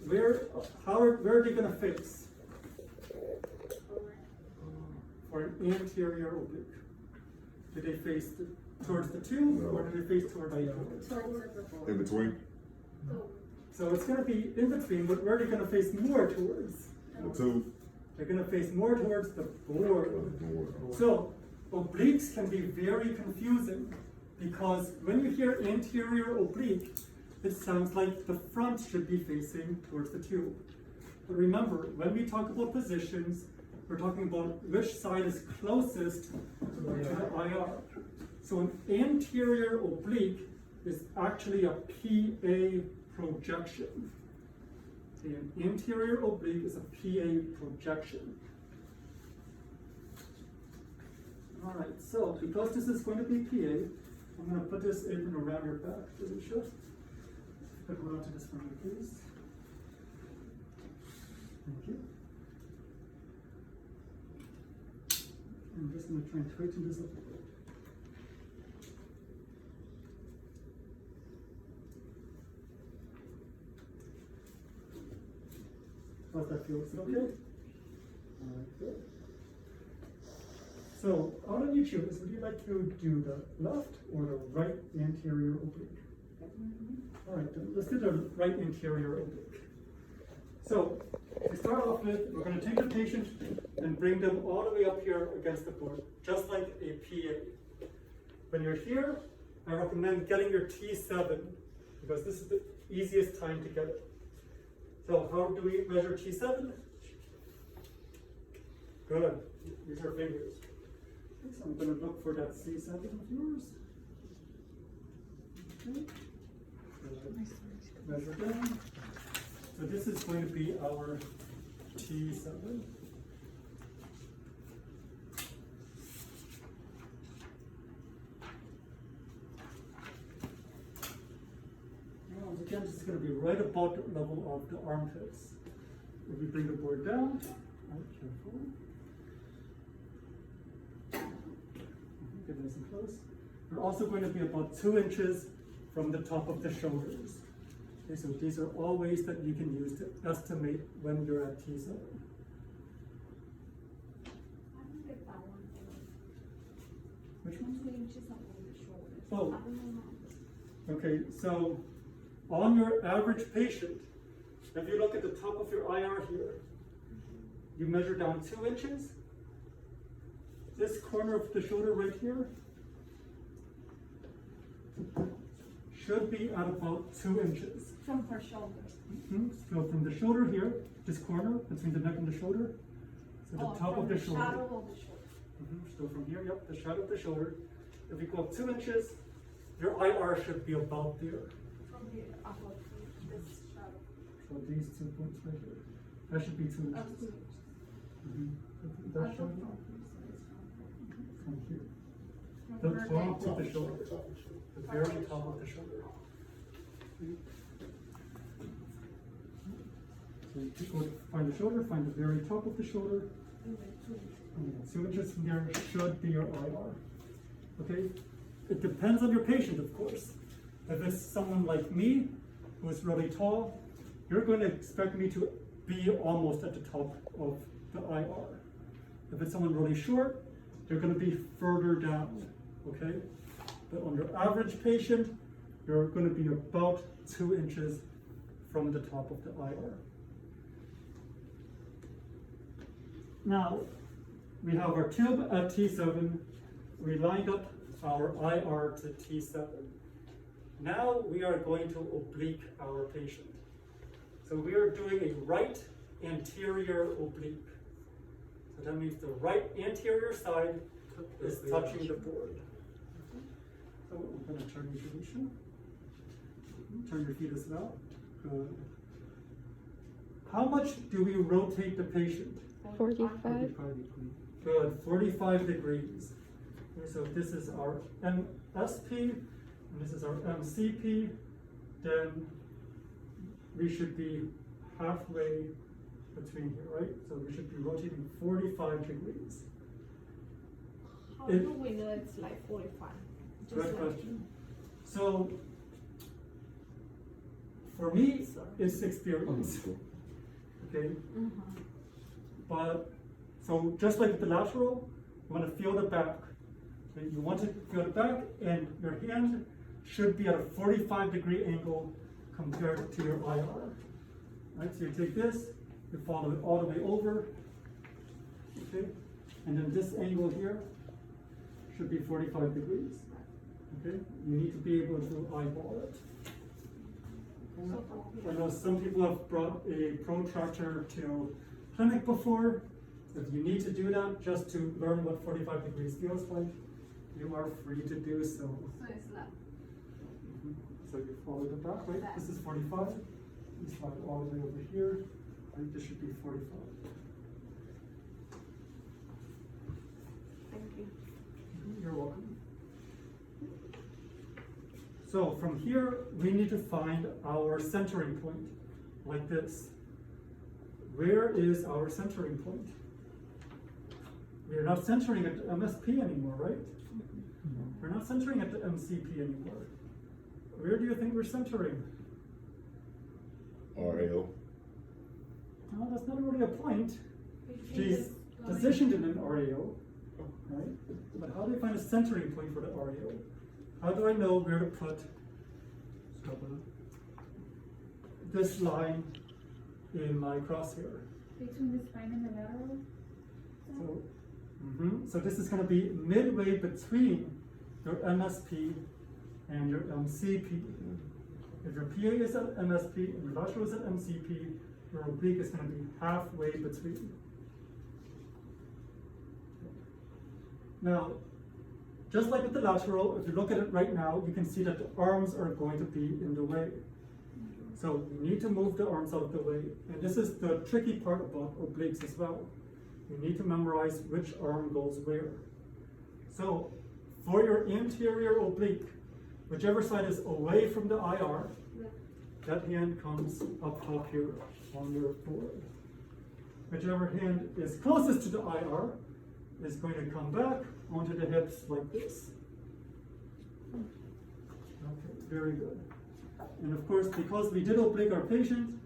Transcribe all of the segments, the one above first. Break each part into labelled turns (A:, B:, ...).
A: where are they going to face? For an anterior oblique. Do they face towards the tube, or do they face towards the board?
B: In between?
A: So it's going to be in between, but where are they going to face more towards?
B: The tube?
A: They're going to face more towards the board. So obliques can be very confusing because when you hear anterior oblique, it sounds like the front should be facing towards the tube. But remember, when we talk about positions, we're talking about which side is closest to the IR. So an anterior oblique is actually a PA projection. Okay, an anterior oblique is a PA projection. All right, so because this is going to be PA, I'm going to put this apron around your back as it should. Put it onto this one, please. Thank you. I'm just going to try and straighten this up a bit. How's that feel? Is it okay? All right, good. So, out of you choose, would you like to do the left or the right anterior oblique? All right, then let's do the right anterior oblique. So, to start off with, we're going to take the patient and bring them all the way up here against the board, just like a PA. When you're here, I recommend getting your T7 because this is the easiest time to get it. So how do we measure T7? Good. Use your fingers. So I'm going to look for that C7 of yours. Okay. Measure down. So this is going to be our T7. Now, again, this is going to be right about the level of the armpits. If we bring the board down, right, careful. Get nice and close. We're also going to be about 2 inches from the top of the shoulders. Okay, so these are all ways that you can use to estimate when you're at T7. Which one?
C: 2 inches up on the shoulders.
A: Oh.
C: I don't know.
A: Okay, so on your average patient, if you look at the top of your IR here, you measure down 2 inches. This corner of the shoulder right here should be at about 2 inches.
C: From her shoulders.
A: So from the shoulder here, this corner between the neck and the shoulder, so the top of the shoulder.
C: Shadow of the shoulder.
A: So from here, yep, the shadow of the shoulder. If we go up 2 inches, your IR should be about there.
C: From here, about this shadow.
A: So these 2 points right here. That should be 2 inches.
C: Of 2 inches.
A: That
C: I
A: should
C: don't
A: be
C: know.
A: from here.
C: From
A: The
C: her
A: top
C: neck.
A: of the shoulder. The very top of the shoulder. So you go to find the shoulder, find the very top of the shoulder.
C: And then 2 inches.
A: And 2 inches from there should be your IR. Okay? It depends on your patient, of course. If it's someone like me, who is really tall, you're going to expect me to be almost at the top of the IR. If it's someone really short, they're going to be further down. Okay? But on your average patient, you're going to be about 2 inches from the top of the IR. Now, we have our tube at T7. We lined up our IR to T7. Now we are going to oblique our patient. So we are doing a right anterior oblique. So that means the right anterior side is touching the board. So I'm going to turn your position. Turn your feet as well. Good. How much do we rotate the patient?
D: 45.
A: Good, 45 degrees. Okay, so this is our MSP, and this is our MCP. Then we should be halfway between here, right? So we should be rotating 45 degrees.
C: How do we know it's like 45?
A: Good
C: Just like
A: question. So For me, it's experience. Okay? But, so just like with the lateral, you want to feel the back. Okay? You want to feel the back, and your hand should be at a 45-degree angle compared to your IR. Right? So you take this, you follow it all the way over. Okay? And then this angle here should be 45 degrees. Okay? You need to be able to eyeball it. I know some people have brought a protractor to clinic before. If you need to do that just to learn what 45 degrees feels like, you are free to do so.
C: So it's left.
A: So you follow the back, right? This is 45. You slide all the way over here. Right? This should be 45.
C: Thank you.
A: You're welcome. So from here, we need to find our centering point, like this. Where is our centering point? We are not centering at MSP anymore, right? We're not centering at the MCP anymore. Where do you think we're centering?
B: RAO.
A: No, that's not really a point. She's positioned in an RAO, right? But how do I find a centering point for the RAO? How do I know where to put this line in my crosshair?
C: Between the spine and the lateral?
A: So this is going to be midway between your MSP and your MCP. If your PA is at MSP and your lateral is at MCP, your oblique is going to be halfway between. Now, just like with the lateral, if you look at it right now, you can see that the arms are going to be in the way. So you need to move the arms out of the way. And this is the tricky part about obliques as well. You need to memorize which arm goes where. So for your anterior oblique, whichever side is away from the IR, that hand comes up top here on your board. Whichever hand is closest to the IR is going to come back onto the hips like this. Okay, very good. And of course, because we did oblique our patient,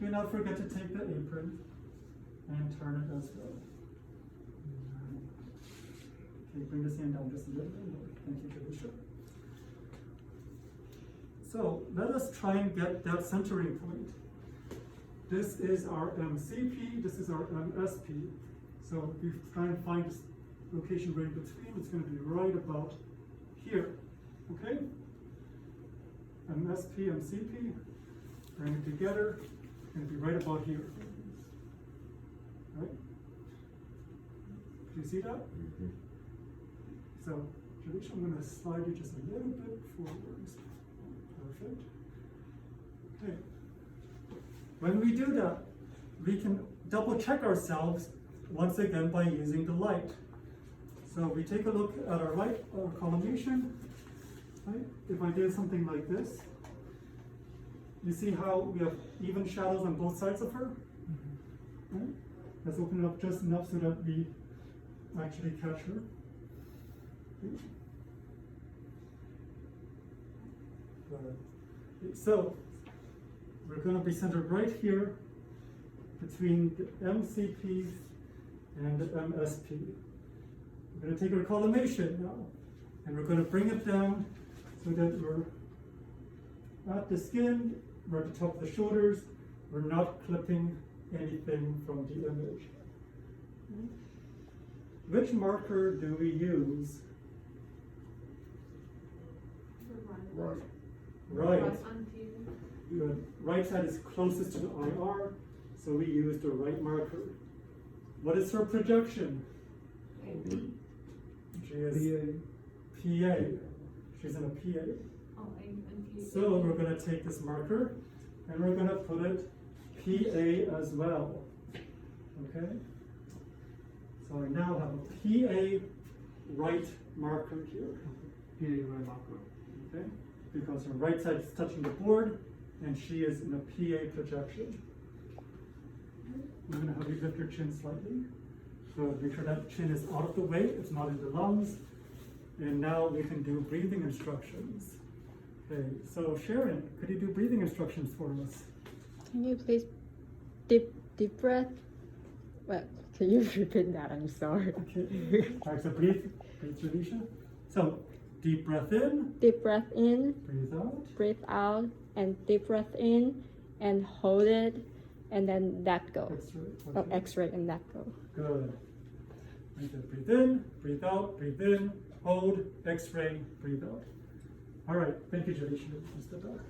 A: do not forget to take the apron and turn it as well. Okay, bring this hand down just a little bit more. Thank you, Felicia. So let us try and get that centering point. This is our MCP, this is our MSP. So if you try and find this location right between, it's going to be right about here. Okay? MSP, MCP, bring it together, it's going to be right about here. Right? Do you see that? So, Jalisha, I'm going to slide you just a little bit forwards. Perfect. Okay. When we do that, we can double check ourselves once again by using the light. So we take a look at our light, our collimation. Right? If I did something like this, you see how we have even shadows on both sides of her? Right? Let's open it up just enough so that we actually catch her. Okay. So we're going to be centered right here between the MCP and the MSP. We're going to take our collimation now, and we're going to bring it down so that we're at the skin, we're at the top of the shoulders, we're not clipping anything from the image. Which marker do we use?
B: Right.
A: Right. The right side is closest to the IR, so we use the right marker. What is her projection? She is PA. She's in a PA. So we're going to take this marker and we're going to put it PA as well. Okay? So I now have a PA right marker here. PA right marker. Okay? Because her right side is touching the board and she is in a PA projection. I'm going to have you lift your chin slightly. So make sure that chin is out of the way, it's not in the lungs. And now we can do breathing instructions. Okay, so Sharon, could you do breathing instructions for us?
D: Can you please deep breath? Well, can you repeat that? I'm sorry.
A: Okay. All right, so breathe, Radisha. So deep breath in,
D: Deep breath in,
A: breathe out,
D: and deep breath in, and hold it, and then let go.
A: X-ray.
D: Oh,
A: Okay.
D: X-ray and let go.
A: Good. And then breathe in, breathe out, breathe in, hold, X-ray, breathe out. All right, thank you, Jalisha. Just step back.